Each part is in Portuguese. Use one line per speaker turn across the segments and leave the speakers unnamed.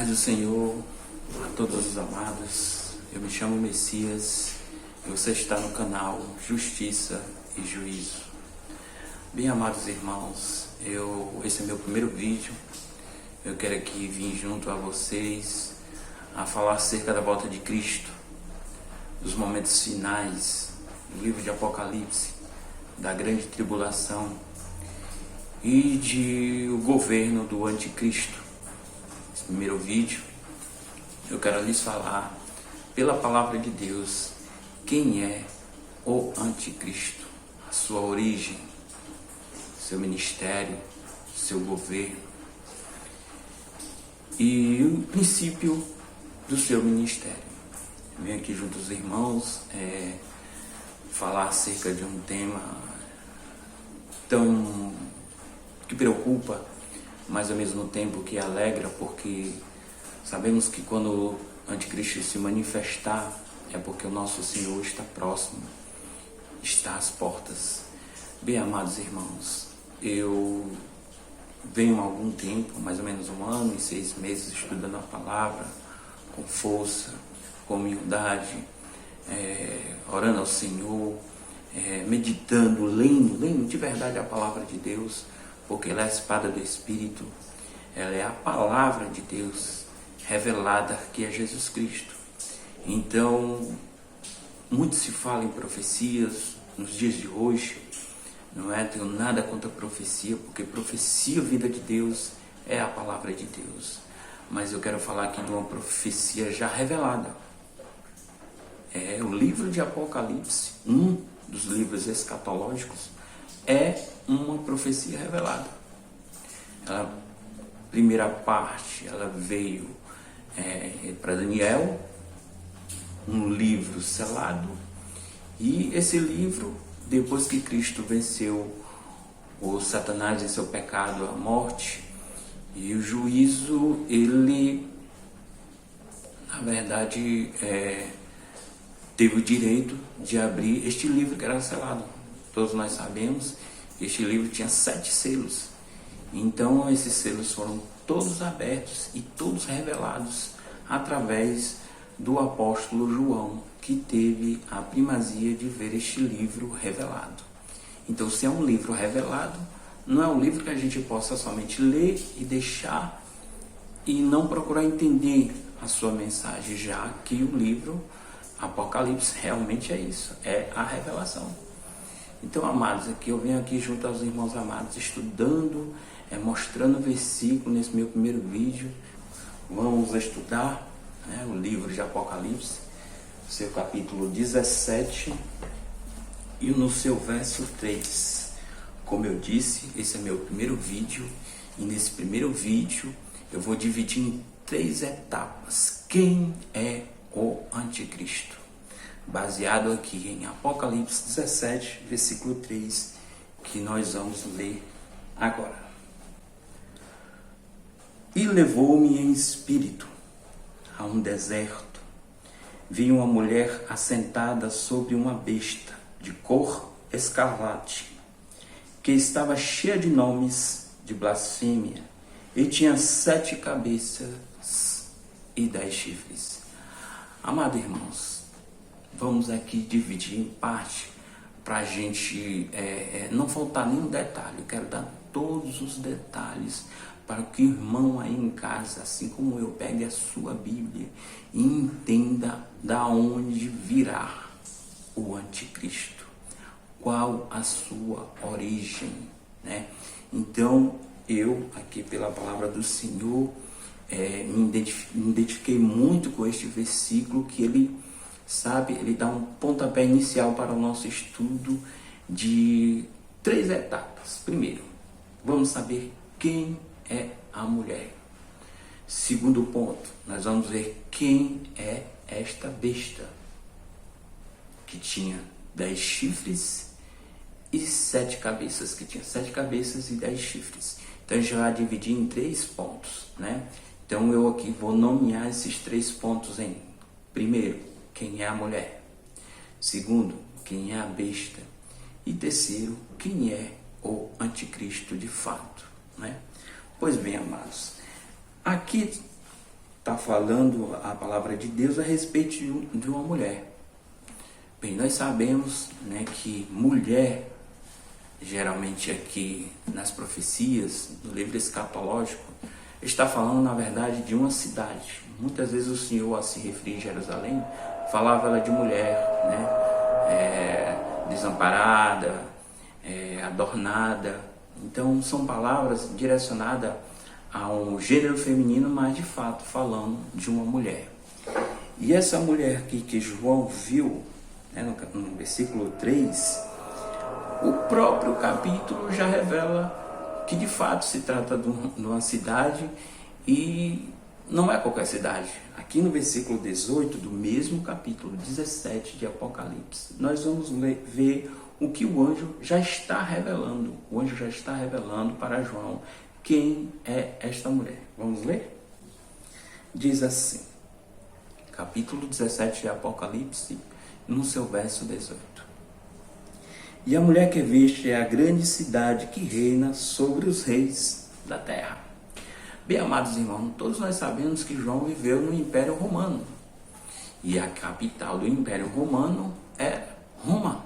Paz do Senhor a todos os amados. Eu me chamo Messias e você está no canal Justiça e Juízo. Bem, amados irmãos, esse é meu primeiro vídeo. Eu quero aqui vir junto a vocês a falar acerca da volta de Cristo, dos momentos finais do livro de Apocalipse, da grande tribulação e de o governo do anticristo. Esse primeiro vídeo eu quero lhes falar pela palavra de Deus quem é o anticristo, a sua origem, seu ministério, seu governo e o princípio do seu ministério. Eu venho aqui junto aos irmãos falar acerca de um tema que preocupa, mas ao mesmo tempo que alegra, porque sabemos que quando o anticristo se manifestar é porque o nosso Senhor está próximo, está às portas. Bem, amados irmãos, eu venho há algum tempo, mais ou menos 1 ano e 6 meses, estudando a palavra com força, com humildade, orando ao Senhor, meditando, lendo de verdade a palavra de Deus, porque ela é a espada do Espírito, ela é a palavra de Deus revelada, que é Jesus Cristo. Então, muito se fala em profecias nos dias de hoje, não é? Tenho nada contra a profecia, porque profecia, vida de Deus, é a palavra de Deus. Mas eu quero falar aqui de uma profecia já revelada. É o livro de Apocalipse, um dos livros escatológicos, é uma profecia revelada. A primeira parte, ela veio para Daniel, um livro selado, e esse livro, depois que Cristo venceu o Satanás e seu pecado, a morte e o juízo, ele, na verdade, teve o direito de abrir este livro que era selado. Todos nós sabemos que este livro tinha 7 selos. Então, esses selos foram todos abertos e todos revelados através do apóstolo João, que teve a primazia de ver este livro revelado. Então, se é um livro revelado, não é um livro que a gente possa somente ler e deixar e não procurar entender a sua mensagem, já que o livro Apocalipse realmente é isso, é a revelação. Então, amados, eu venho aqui junto aos irmãos amados, estudando, mostrando o versículo nesse meu primeiro vídeo. Vamos estudar o livro de Apocalipse, seu capítulo 17 e no seu verso 3. Como eu disse, esse é meu primeiro vídeo, e nesse primeiro vídeo eu vou dividir em 3 etapas. Quem é o anticristo? Baseado aqui em Apocalipse 17, versículo 3, que nós vamos ler agora. E levou-me em espírito a um deserto. Vi uma mulher assentada sobre uma besta de cor escarlate, que estava cheia de nomes de blasfêmia, e tinha 7 cabeças e 10 chifres. Amados irmãos, vamos aqui dividir em parte para a gente não faltar nenhum detalhe. Eu quero dar todos os detalhes para que o irmão aí em casa, assim como eu, pegue a sua Bíblia e entenda da onde virá o anticristo, qual a sua origem, né? Então, eu aqui pela palavra do Senhor me identifiquei muito com este versículo, que ele dá um pontapé inicial para o nosso estudo de 3 etapas. Primeiro, vamos saber quem é a mulher. Segundo ponto, nós vamos ver quem é esta besta, que tinha 10 chifres e 7 cabeças, que tinha 7 cabeças e 10 chifres. Então a gente vai dividir em 3 pontos, né? Então eu aqui vou nomear esses 3 pontos em: primeiro, quem é a mulher; segundo, quem é a besta; e terceiro, quem é o anticristo de fato, né? Pois bem, amados, aqui está falando a palavra de Deus a respeito de uma mulher. Bem, nós sabemos, né, que mulher, geralmente aqui nas profecias, no livro escatológico, está falando na verdade de uma cidade. Muitas vezes o Senhor, a se referir a Jerusalém, falava ela de mulher, né, desamparada, adornada. Então são palavras direcionadas a um gênero feminino, mas de fato falando de uma mulher. E essa mulher aqui que João viu, né, no versículo 3, o próprio capítulo já revela que de fato se trata de uma cidade, e não é qualquer cidade. Aqui no versículo 18 do mesmo capítulo 17 de Apocalipse, nós vamos ver o que o anjo já está revelando. O anjo já está revelando para João quem é esta mulher. Vamos ler? Diz assim, capítulo 17 de Apocalipse, no seu verso 18. E a mulher que viste é a grande cidade que reina sobre os reis da terra. Bem, amados irmãos, todos nós sabemos que João viveu no Império Romano. E a capital do Império Romano é Roma.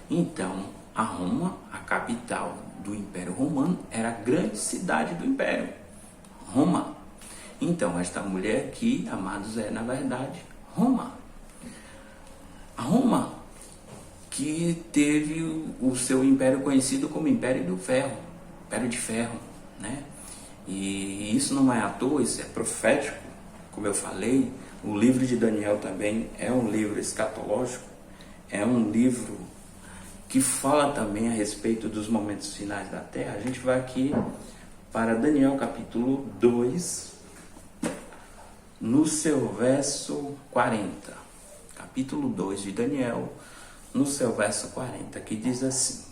Então, a Roma, a capital do Império Romano, era a grande cidade do Império, Roma. Então, esta mulher aqui, amados, é na verdade Roma. A Roma que teve o seu império conhecido como Império do Ferro, Império de Ferro, né? E isso não é à toa, isso é profético, como eu falei. O livro de Daniel também é um livro escatológico, é um livro que fala também a respeito dos momentos finais da Terra. A gente vai aqui para Daniel capítulo 2, no seu verso 40. Capítulo 2 de Daniel, no seu verso 40, que diz assim: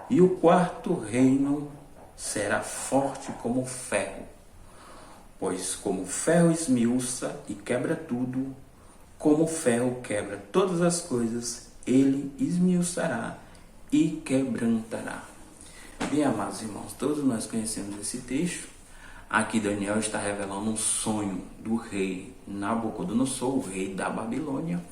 E o quarto reino será forte como ferro, pois como ferro esmiuça e quebra tudo, como ferro quebra todas as coisas, ele esmiuçará e quebrantará. Bem, amados irmãos, todos nós conhecemos esse texto. Aqui Daniel está revelando um sonho do rei Nabucodonosor, o rei da Babilônia,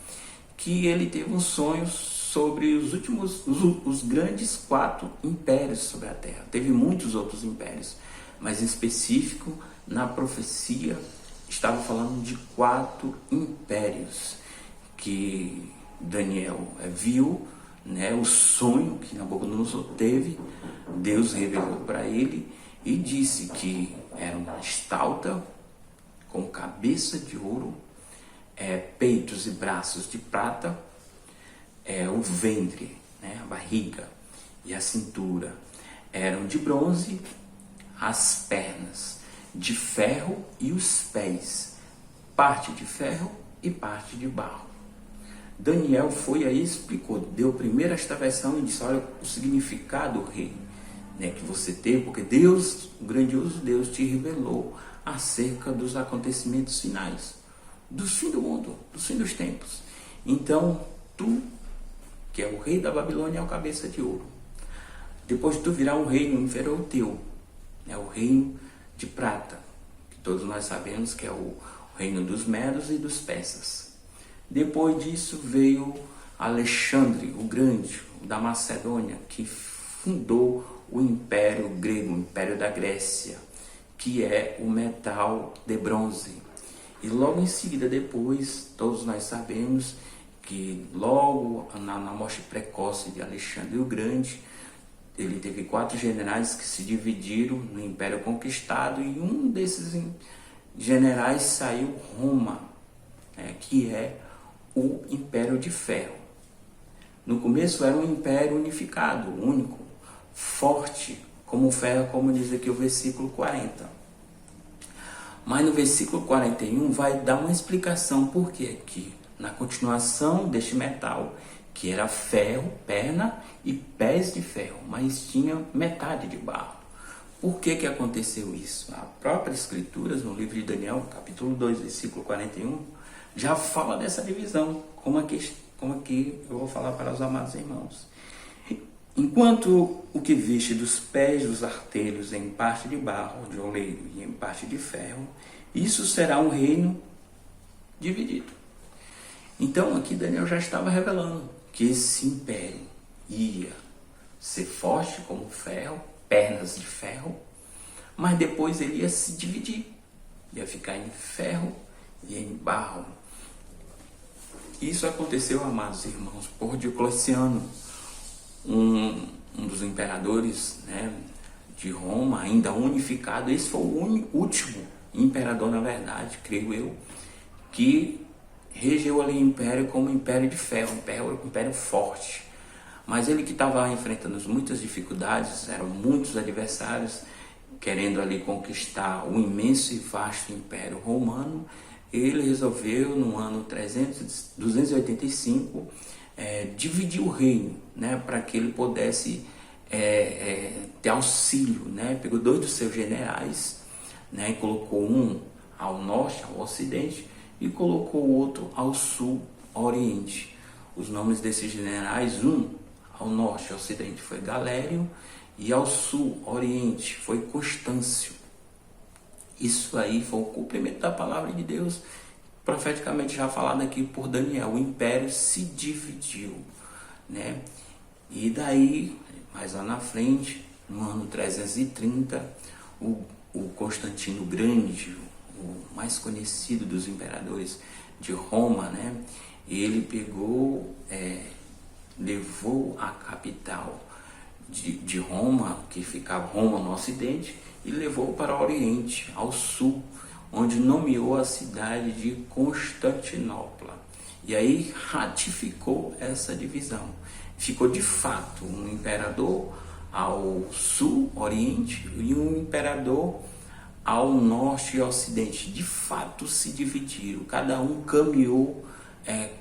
que ele teve um sonho sobre os grandes 4 impérios sobre a terra. Teve muitos outros impérios, mas em específico, na profecia, estava falando de 4 impérios que Daniel viu, né, o sonho que Nabucodonosor teve. Deus revelou para ele e disse que era uma estalta com cabeça de ouro, peitos e braços de prata, o ventre, né, a barriga e a cintura eram de bronze, as pernas de ferro e os pés, parte de ferro e parte de barro. Daniel foi aí, explicou, deu primeiro esta versão e disse: olha o significado, rei, né, que você teve, porque Deus, o grandioso Deus, te revelou acerca dos acontecimentos finais, do fim do mundo, do fim dos tempos. Então, tu, que é o rei da Babilônia, é o cabeça de ouro. Depois tu virá um reino inferior ao teu, né, o reino de prata, que todos nós sabemos que é o reino dos medos e dos persas. Depois disso veio Alexandre o Grande, da Macedônia, que fundou o Império Grego, o Império da Grécia, que é o metal de bronze. E logo em seguida, depois, todos nós sabemos que logo na morte precoce de Alexandre o Grande, ele teve 4 generais que se dividiram no Império conquistado, e um desses generais saiu Roma, que é o Império de Ferro. No começo era um império unificado, único, forte, como o ferro, como diz aqui o versículo 40. Mas no versículo 41 vai dar uma explicação por que aqui, na continuação deste metal, que era ferro, perna e pés de ferro, mas tinha metade de barro. Por que que aconteceu isso? A própria Escritura, no livro de Daniel, capítulo 2, versículo 41, já fala dessa divisão, como aqui eu vou falar para os amados irmãos. Enquanto o que viste dos pés dos artelhos em parte de barro, de oleiro e em parte de ferro, isso será um reino dividido. Então aqui Daniel já estava revelando que esse império ia ser forte como ferro, pernas de ferro, mas depois ele ia se dividir, ia ficar em ferro e em barro. Isso aconteceu, amados irmãos, por Diocleciano, um dos imperadores, né, de Roma, ainda unificado. Esse foi o último imperador, na verdade, creio eu, que regeu ali o império como império de ferro, um império forte. Mas ele que estava enfrentando muitas dificuldades, eram muitos adversários, querendo ali conquistar o imenso e vasto império romano, ele resolveu, no ano 285, dividir o reino, né, para que ele pudesse ter auxílio, né? Pegou 2 dos seus generais, né, e colocou um ao norte, ao ocidente, e colocou o outro ao sul, ao oriente. Os nomes desses generais, um ao norte, ao ocidente, foi Galério, e ao sul, oriente, foi Constâncio. Isso aí foi o cumprimento da palavra de Deus, profeticamente já falado aqui por Daniel. O império se dividiu, né? E daí, mais lá na frente, no ano 330, o Constantino Grande, o mais conhecido dos imperadores de Roma, né? Ele pegou, levou a capital de Roma, que ficava Roma no ocidente, e levou para o oriente, ao sul, onde nomeou a cidade de Constantinopla. E aí ratificou essa divisão. Ficou de fato um imperador ao sul, oriente, e um imperador ao norte e ocidente. De fato se dividiram, cada um caminhou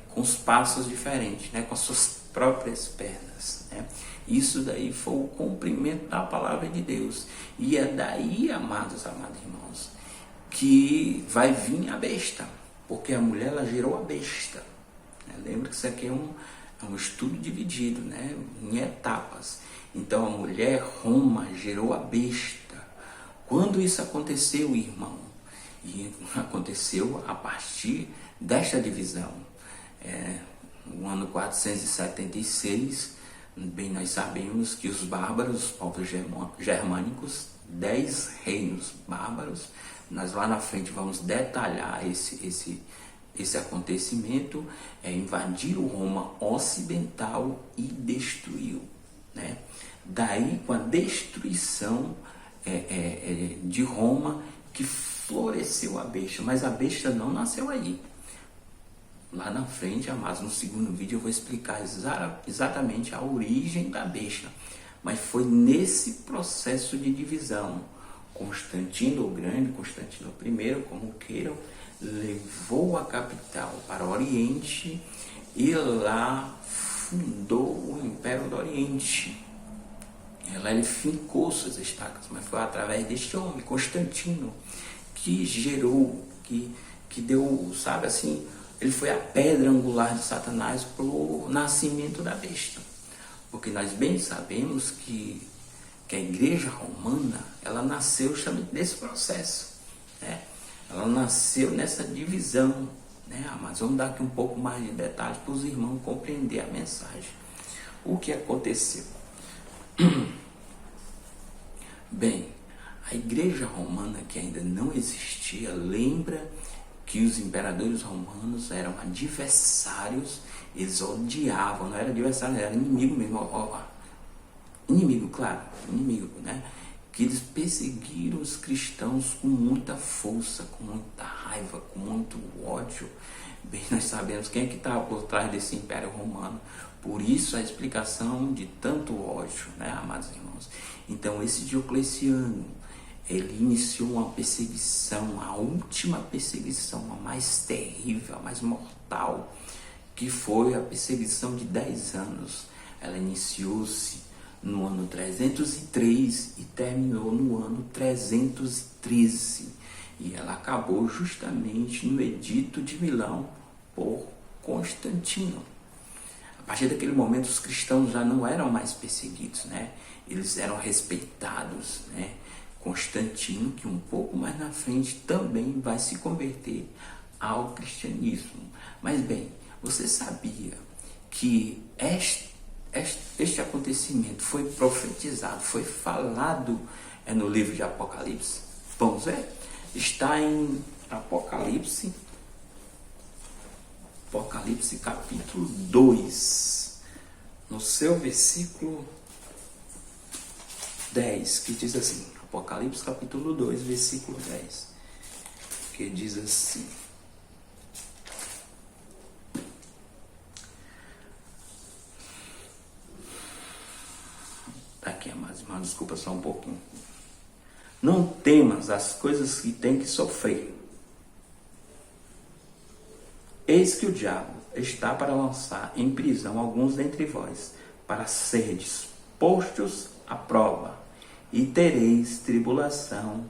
com os passos diferentes, né, com as suas próprias pernas, né? Isso daí foi o cumprimento da palavra de Deus. E é daí, amados irmãos, que vai vir a besta, porque a mulher, ela gerou a besta, né? Lembra que isso aqui é um estudo dividido, né, em etapas. Então a mulher, Roma, gerou a besta. Quando isso aconteceu, irmão? E aconteceu a partir desta divisão. No ano 476, bem nós sabemos que os bárbaros, os povos germânicos, 10 reinos bárbaros, nós lá na frente vamos detalhar esse acontecimento, invadiram Roma ocidental e destruiu, né? Daí, com a destruição de Roma, que floresceu a besta, mas a besta não nasceu aí. Lá na frente, amados, no segundo vídeo eu vou explicar exatamente a origem da besta. Mas foi nesse processo de divisão. Constantino o Grande, Constantino I, como queiram, levou a capital para o Oriente e lá fundou o Império do Oriente. Lá ele fincou suas estacas, mas foi através deste homem, Constantino, que gerou, que deu, sabe assim, ele foi a pedra angular de Satanás para o nascimento da besta. Porque nós bem sabemos que a igreja romana, ela nasceu justamente nesse processo, né? Ela nasceu nessa divisão, né? Mas vamos dar aqui um pouco mais de detalhes para os irmãos compreender a mensagem. O que aconteceu? Bem, a igreja romana, que ainda não existia, lembra que os imperadores romanos eram adversários, eles odiavam, não era adversário, era inimigo mesmo, inimigo, claro, inimigo, né? Que eles perseguiram os cristãos com muita força, com muita raiva, com muito ódio. Bem, nós sabemos quem é que estava por trás desse império romano. Por isso a explicação de tanto ódio, né, amados irmãos? Então esse Diocleciano, ele iniciou uma perseguição, a última perseguição, a mais terrível, a mais mortal, que foi a perseguição de 10 anos. Ela iniciou-se no ano 303 e terminou no ano 313. E ela acabou justamente no Edito de Milão por Constantino. A partir daquele momento, os cristãos já não eram mais perseguidos, né? Eles eram respeitados, né? Constantino, que um pouco mais na frente também vai se converter ao cristianismo. Mas bem, você sabia que este acontecimento foi profetizado, foi falado no livro de Apocalipse? Vamos ver? Está em Apocalipse capítulo 2, no seu versículo 10, que diz assim, Apocalipse capítulo 2, versículo 10, que diz assim: tá aqui, amados irmãos, desculpa só um pouquinho. Não temas as coisas que tem que sofrer. Eis que o diabo está para lançar em prisão alguns dentre vós, para serdes postos à prova, e tereis tribulação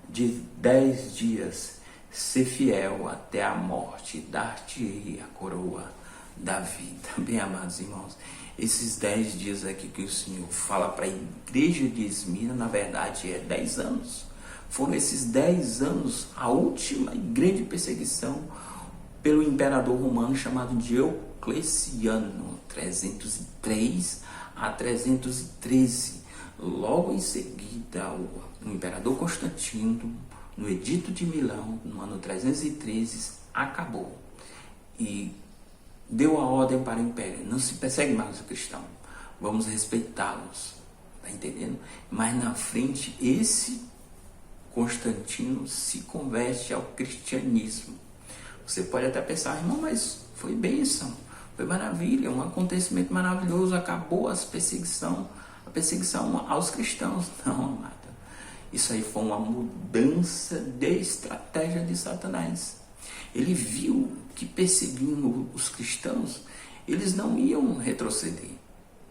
de 10 dias. Se fiel até a morte, dar-te-ei a coroa da vida. Bem, amados irmãos, esses 10 dias aqui que o Senhor fala para a igreja de Esmirna, na verdade é 10 anos. Foram esses 10 anos a última e grande perseguição pelo imperador romano chamado Diocleciano, 303 a 313. Logo em seguida, o imperador Constantino, no Edito de Milão, no ano 313, acabou e deu a ordem para o império: não se persegue mais o cristão, vamos respeitá-los, tá entendendo? Mas na frente, esse Constantino se converte ao cristianismo. Você pode até pensar, irmão, mas foi bênção, foi maravilha, um acontecimento maravilhoso, acabou a perseguição aos cristãos. Não, amada, isso aí foi uma mudança de estratégia de Satanás. Ele viu que perseguindo os cristãos, eles não iam retroceder,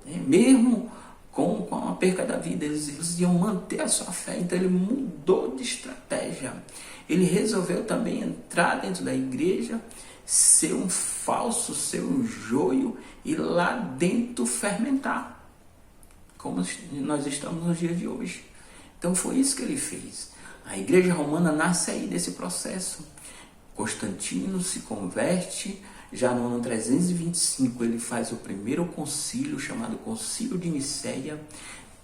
né? Mesmo com a perca da vida, eles iam manter a sua fé. Então ele mudou de estratégia. Ele resolveu também entrar dentro da igreja, ser um falso, ser um joio, e lá dentro fermentar, como nós estamos nos dias de hoje. Então foi isso que ele fez. A igreja romana nasce aí desse processo. Constantino se converte, já no ano 325 ele faz o primeiro concílio, chamado Concílio de Nicéia.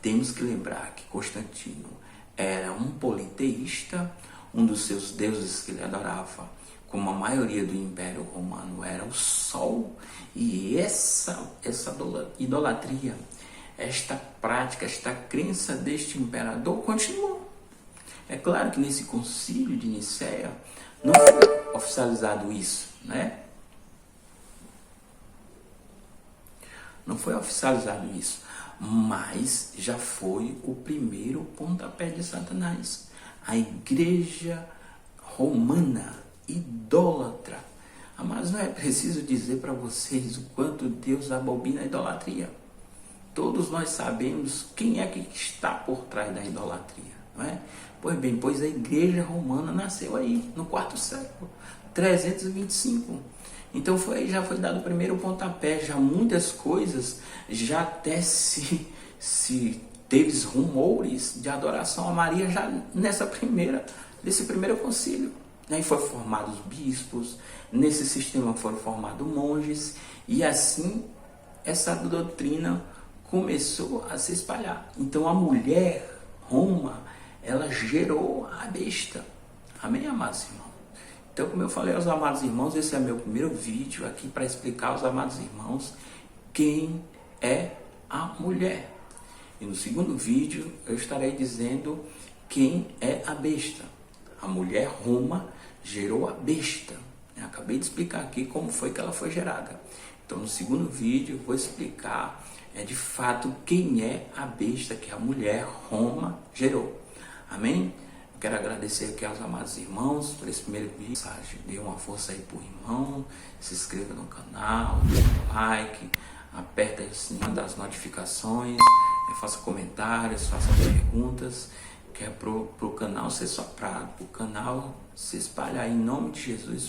Temos que lembrar que Constantino era um politeísta, um dos seus deuses que ele adorava, como a maioria do Império Romano, era o Sol. E essa idolatria, esta prática, esta crença deste imperador continuou. É claro que nesse concílio de Nicéia não foi oficializado isso, né? Não foi oficializado isso, mas já foi o primeiro pontapé de Satanás. A igreja romana idólatra. Mas não é preciso dizer para vocês o quanto Deus abomina a idolatria. Todos nós sabemos quem é que está por trás da idolatria, não é? Pois bem, pois a igreja romana nasceu aí, no 4º século, 325. Então já foi dado o primeiro pontapé, já muitas coisas, já até se teve rumores de adoração a Maria já nesse primeiro concílio. Aí foram formados bispos, nesse sistema foram formados monges, e assim essa doutrina começou a se espalhar. Então a mulher, Roma, ela gerou a besta. Amém, amados irmãos? Então, como eu falei aos amados irmãos, esse é meu primeiro vídeo aqui para explicar aos amados irmãos quem é a mulher. E no segundo vídeo eu estarei dizendo quem é a besta. A mulher Roma gerou a besta. Eu acabei de explicar aqui como foi que ela foi gerada. Então no segundo vídeo eu vou explicar de fato quem é a besta que a mulher Roma gerou. Amém? Eu quero agradecer aqui aos amados irmãos por esse primeiro vídeo. Dê uma força aí pro irmão, se inscreva no canal, dê um like, aperta o sininho das notificações, faça comentários, faça perguntas, que é pro canal ser soprado, pro canal se espalhar em nome de Jesus.